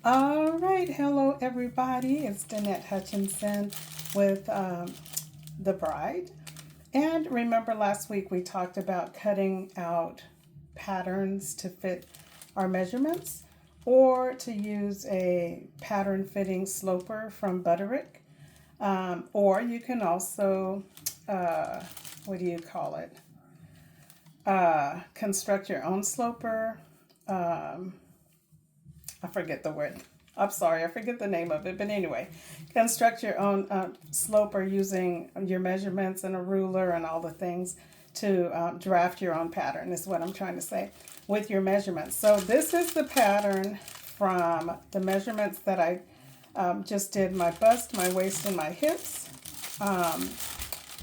All right, hello everybody. It's Danette Hutchinson with The Bride. And remember last week we talked about cutting out patterns to fit our measurements or to use a pattern fitting sloper from Butterick. Or you can also, what do you call it? Construct your own sloper. Um, I forget the word. I'm sorry, I forget the name of it. But anyway, construct your own sloper using your measurements and a ruler and all the things to draft your own pattern, is what I'm trying to say, with your measurements. So this is the pattern from the measurements that I just did: my bust, my waist, and my hips. Um,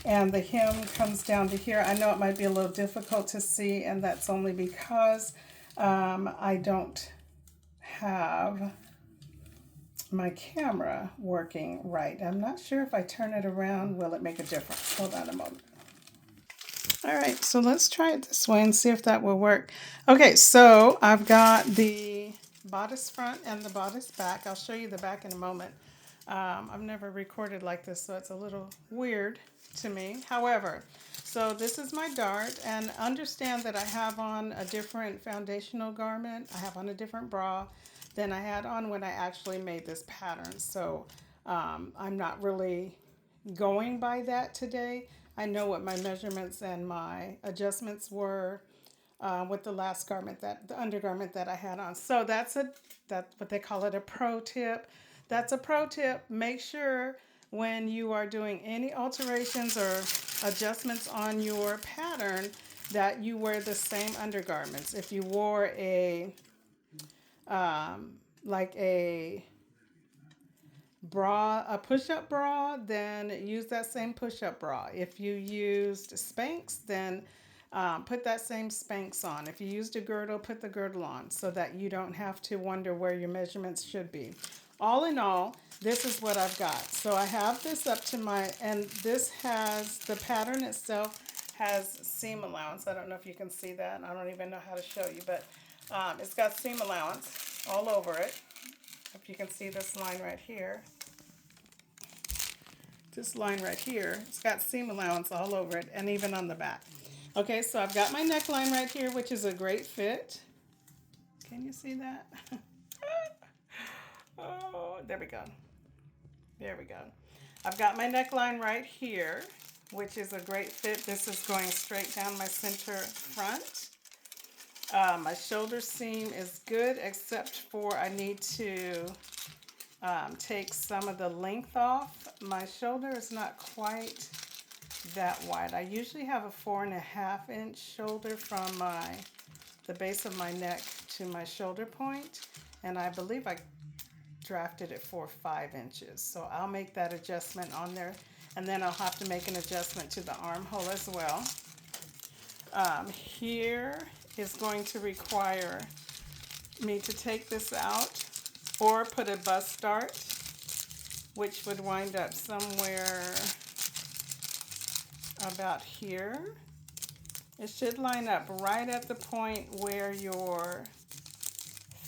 and the hem comes down to here. I know it might be a little difficult to see, and that's only because I don't have my camera working right. I'm not sure if I turn it around, will it make a difference? Hold on a moment. All right, so let's try it this way and see if that will work. Okay, so I've got the bodice front and the bodice back. I'll show you the back in a moment. I've never recorded like this, so it's a little weird to me. However, so this is my dart, and understand that I have on a different foundational garment. I have on a different bra than I had on when I actually made this pattern. So I'm not really going by that today. I know what my measurements and my adjustments were with the last garment, that the undergarment that I had on. So that's what they call it, a pro tip. That's a pro tip. Make sure when you are doing any alterations or adjustments on your pattern that you wear the same undergarments. If you wore like a bra, a push-up bra, then use that same push-up bra. If you used Spanx, then put that same Spanx on. If you used a girdle, put the girdle on so that you don't have to wonder where your measurements should be. All in all, this is what I've got. So I have this up to my, and this has, the pattern itself has seam allowance. I don't know if you can see that. I don't even know how to show you, but it's got seam allowance all over it. If you can see this line right here, it's got seam allowance all over it and even on the back. Okay, so I've got my neckline right here, which is a great fit. Can you see that? Oh, there we go. There we go. I've got my neckline right here, which is a great fit. This is going straight down my center front. My shoulder seam is good, except for I need to take some of the length off. My shoulder is not quite that wide. I usually have a 4.5 inch shoulder from the base of my neck to my shoulder point, and I believe I drafted it for 5 inches. So I'll make that adjustment on there, and then I'll have to make an adjustment to the armhole as well. Here is going to require me to take this out or put a bust dart, which would wind up somewhere about here. It should line up right at the point where your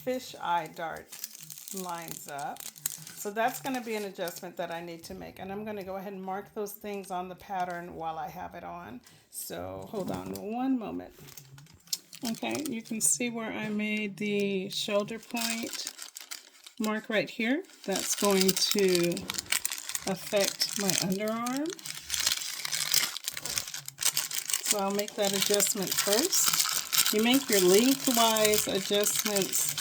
fisheye dart lines up. So that's going to be an adjustment that I need to make, and I'm going to go ahead and mark those things on the pattern while I have it on. So hold on one moment. Okay, you can see where I made the shoulder point mark right here. That's going to affect my underarm. So I'll make that adjustment first. You make your lengthwise adjustments.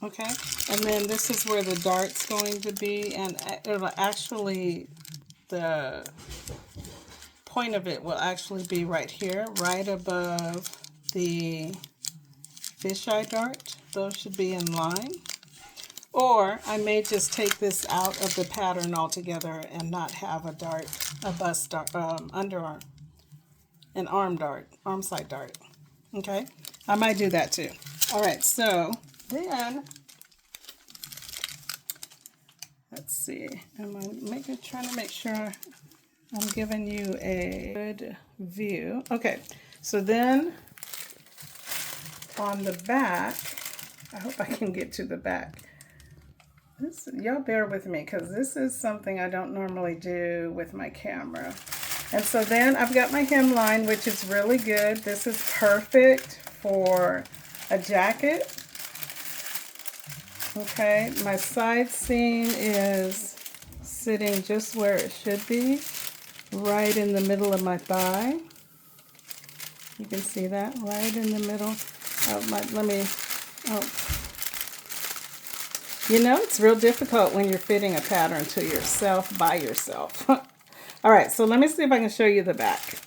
Okay, and then this is where the dart's going to be, and it'll actually, the point of it will actually be right here, right above the fisheye dart. Those should be in line. Or I may just take this out of the pattern altogether and not have a dart, a bust dart, underarm, an arm dart, arm side dart. Okay, I might do that too. All right, so then let's see. Trying to make sure I'm giving you a good view. Okay, so then on the back, I hope I can get to the back. Y'all bear with me because this is something I don't normally do with my camera. And so then I've got my hemline, which is really good. This is perfect for a jacket. Okay, my side seam is sitting just where it should be, right in the middle of my thigh. You can see that right in the middle of my, You know, it's real difficult when you're fitting a pattern to yourself by yourself. All right, so let me see if I can show you the back.